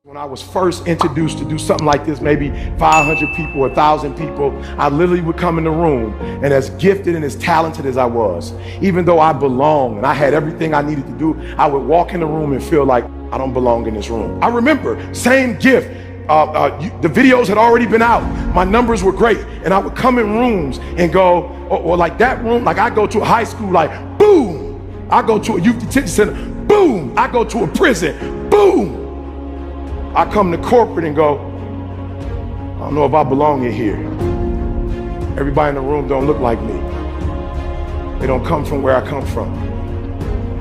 When I was first introduced to do something like this, maybe 500 people, 1,000 people, I literally would come in the room, and as gifted and as talented as I was, even though I belonged and I had everything I needed to do, I would walk in the room and feel like I don't belong in this room. I remember, same gift, the videos had already been out, my numbers were great, and I would come in rooms and go, or like that room, like I go to a high school, like boom, I go to a youth detention center, boom, I go to a prison, boom. I come to corporate and go, I don't know if I belong in here. Everybody in the room don't look like me. They don't come from where I come from.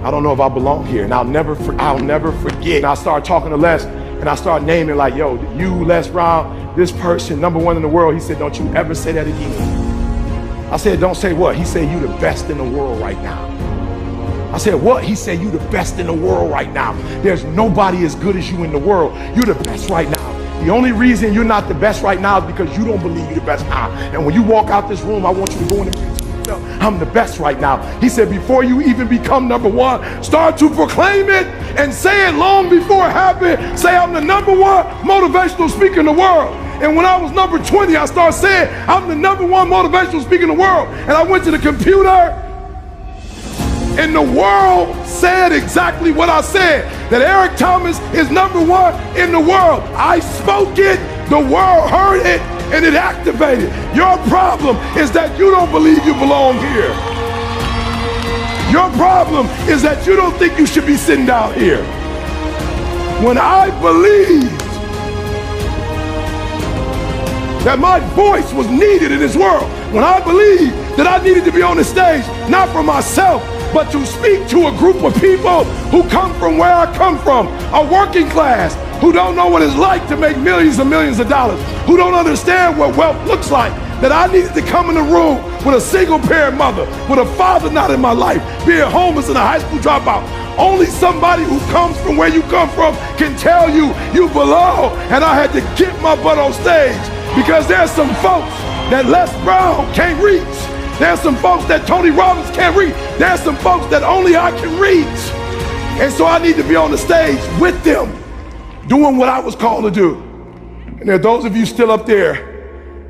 I don't know if I belong here, and I'll never forget. And I started talking to Les, and I started naming like, yo, you, Les Brown, this person, #1 in the world. He said, don't you ever say that again. I said, don't say what? He said, you the best in the world right now. I said, what? He said, you the best in the world right now. There's nobody as good as you in the world. You're the best right now. The only reason you're not the best right now is because you don't believe you're the best now. And when you walk out this room, I want you to go in and say to yourself, I'm the best right now. He said, before you even become #1, start to proclaim it and say it long before it happens. Say, I'm the #1 motivational speaker in the world. And when I was number 20, I started saying, I'm the #1 motivational speaker in the world. And I went to the computer, and the world said exactly what I said, that Eric Thomas is #1 in the world. I spoke it, the world heard it, and it activated. Your problem is that you don't believe you belong here. Your problem is that you don't think you should be sitting down here. When I believed that my voice was needed in this world, when I believed that I needed to be on the stage, not for myself, but to speak to a group of people who come from where I come from, a working class, who don't know what it's like to make millions and millions of dollars, who don't understand what wealth looks like, that I needed to come in the room with a single parent mother, with a father not in my life, being homeless and a high school dropout. Only somebody who comes from where you come from can tell you you belong. And I had to get my butt on stage because there's some folks that Les Brown can't reach. There's some folks that Tony Robbins can't reach. There's some folks that only I can reach. And so I need to be on the stage with them, doing what I was called to do. And there are those of you still up there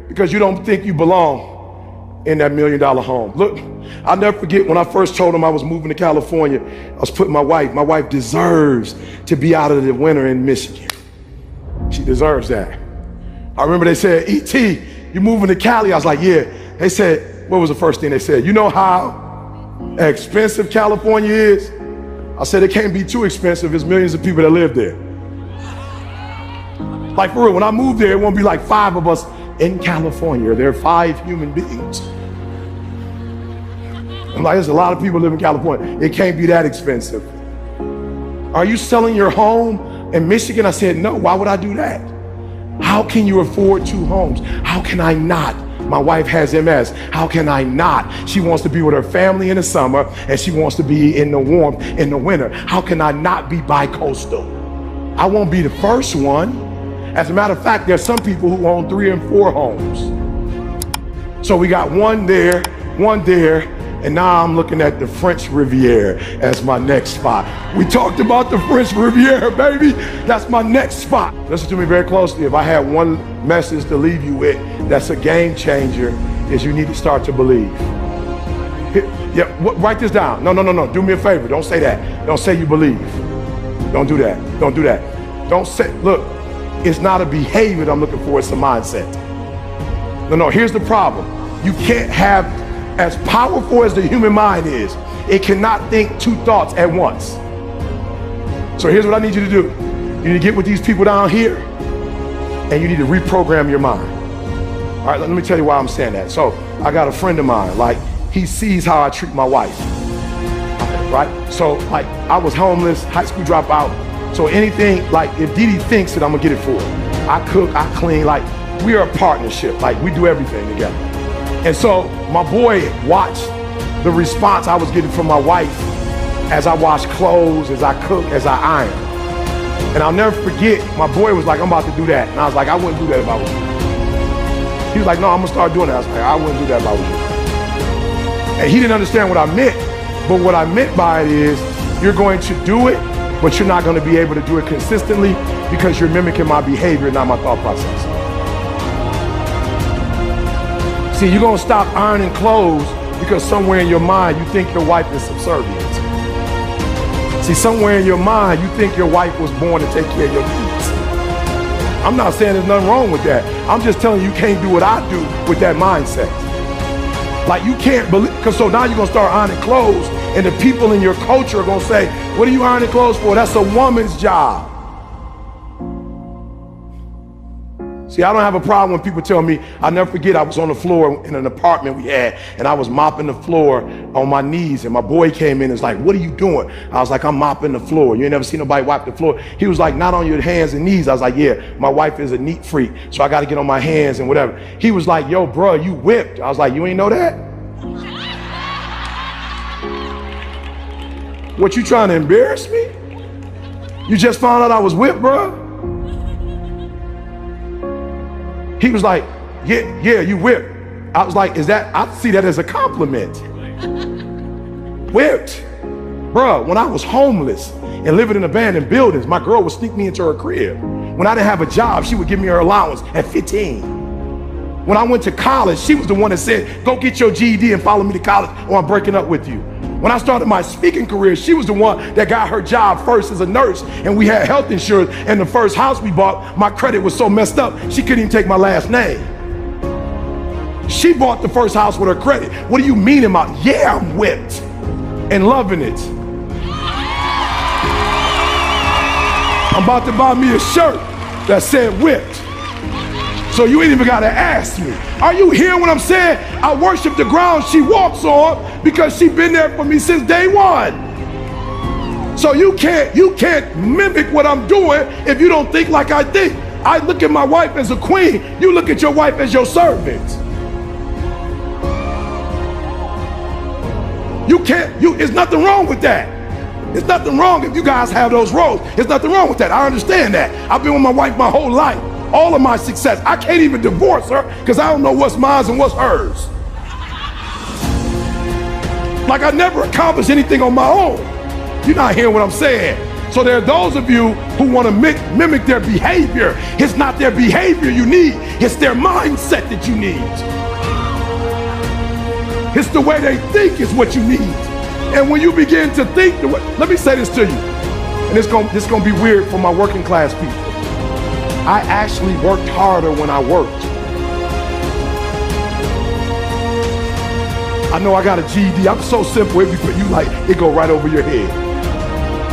because you don't think you belong in that $1 million home. Look, I'll never forget when I first told them I was moving to California, I was putting my wife deserves to be out of the winter in Michigan. She deserves that. I remember they said, E.T., you moving to Cali? I was like, yeah. They said, what was the first thing they said? You know how expensive California is? I said, it can't be too expensive. There's millions of people that live there. Like for real, when I moved there, it won't be like 5 of us in California. There are 5 human beings. I'm like, there's a lot of people live in California. It can't be that expensive. Are you selling your home in Michigan? I said, no, why would I do that? How can you afford 2 homes? How can I not? My wife has MS. How can I not? She wants to be with her family in the summer and she wants to be in the warmth in the winter. How can I not be bi-coastal? I won't be the first one. As a matter of fact, there's some people who own 3 and 4 homes. So we got one there, and now I'm looking at the French Riviera as my next spot. We talked about the French Riviera, baby. That's my next spot. Listen to me very closely. If I had one message to leave you with that's a game changer, is you need to start to believe. Yeah, write this down. No. Do me a favor. Don't say that. Don't say you believe. Don't do that. Don't do that. Don't say, look, it's not a behavior that I'm looking for, it's a mindset. No, here's the problem. You can't have, as powerful as the human mind is, it cannot think 2 thoughts at once. So here's what I need you to do. You need to get with these people down here and you need to reprogram your mind. All right, let me tell you why I'm saying that. So I got a friend of mine, like he sees how I treat my wife, right? So like I was homeless, high school dropout. So anything, like if Didi thinks it, I'm gonna get it for her. I cook, I clean, like we are a partnership. Like we do everything together. And so my boy watched the response I was getting from my wife as I washed clothes, as I cook, as I iron. And I'll never forget, my boy was like, I'm about to do that. And I was like, I wouldn't do that if I was you. He was like, no, I'm gonna start doing that. I was like, I wouldn't do that if I was you. And he didn't understand what I meant. But what I meant by it is You're going to do it, but you're not going to be able to do it consistently because you're mimicking my behavior, not my thought process. See, you're going to stop ironing clothes because somewhere in your mind you think your wife is subservient. See, somewhere in your mind you think your wife was born to take care of your needs. I'm not saying there's nothing wrong with that. I'm just telling you, you can't do what I do with that mindset. Like, you can't believe, because so now you're going to start ironing clothes, and the people in your culture are going to say, what are you ironing clothes for? That's a woman's job. See, I don't have a problem when people tell me. I'll never forget, I was on the floor in an apartment we had, and I was mopping the floor on my knees, and my boy came in and was like, what are you doing? I was like, I'm mopping the floor. You ain't never seen nobody wipe the floor. He was like, not on your hands and knees. I was like, yeah, my wife is a neat freak, so I got to get on my hands and whatever. He was like, yo, bro, you whipped. I was like, you ain't know that? What, you trying to embarrass me? You just found out I was whipped, bro? He was like, yeah, you whipped. I was like, I see that as a compliment. Whipped. Bruh, when I was homeless and living in abandoned buildings, my girl would sneak me into her crib. When I didn't have a job, she would give me her allowance at 15. When I went to college, she was the one that said, go get your GED and follow me to college or I'm breaking up with you. When I started my speaking career, she was the one that got her job first as a nurse, and we had health insurance, and the first house we bought, my credit was so messed up, she couldn't even take my last name. She bought the first house with her credit. What do you mean about, yeah, I'm whipped and loving it. I'm about to buy me a shirt that said whipped. So you ain't even gotta ask me. Are you hearing what I'm saying? I worship the ground she walks on because she been there for me since day one. So you can't mimic what I'm doing if you don't think like I think. I look at my wife as a queen. You look at your wife as your servant. There's nothing wrong with that. There's nothing wrong if you guys have those roles. There's nothing wrong with that. I understand that. I've been with my wife my whole life. All of my success. I can't even divorce her because I don't know what's mine and what's hers. Like, I never accomplished anything on my own. You're not hearing what I'm saying. So there are those of you who want to mimic their behavior. It's not their behavior you need. It's their mindset that you need. It's the way they think is what you need. And when you begin to think the way, let me say this to you, and this is gonna be weird for my working class people. I actually worked harder when I worked. I know I got a GED. I'm so simple, you like, it go right over your head.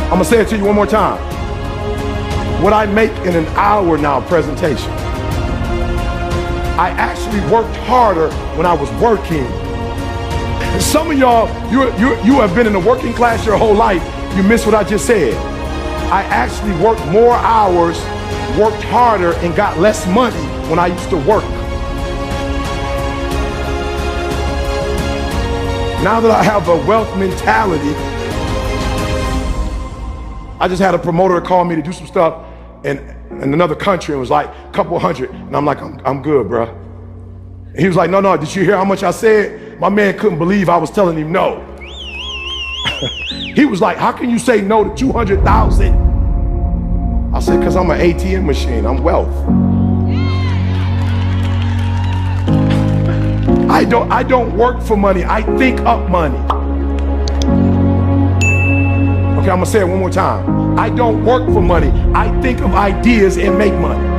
I'm gonna say it to you one more time. What I make in an hour now presentation, I actually worked harder when I was working. And some of y'all, you have been in the working class your whole life. You missed what I just said. I actually worked more hours, worked harder, and got less money when I used to work. Now that I have a wealth mentality, I just had a promoter call me to do some stuff in another country and was like a couple hundred, and I'm like, I'm good, bro. And he was like, no, did you hear how much I said? My man couldn't believe I was telling him no. He was like, how can you say no to 200,000? I said, because I'm an ATM machine, I'm wealth. I don't work for money, I think up money. Okay, I'm gonna say it one more time. I don't work for money, I think of ideas and make money.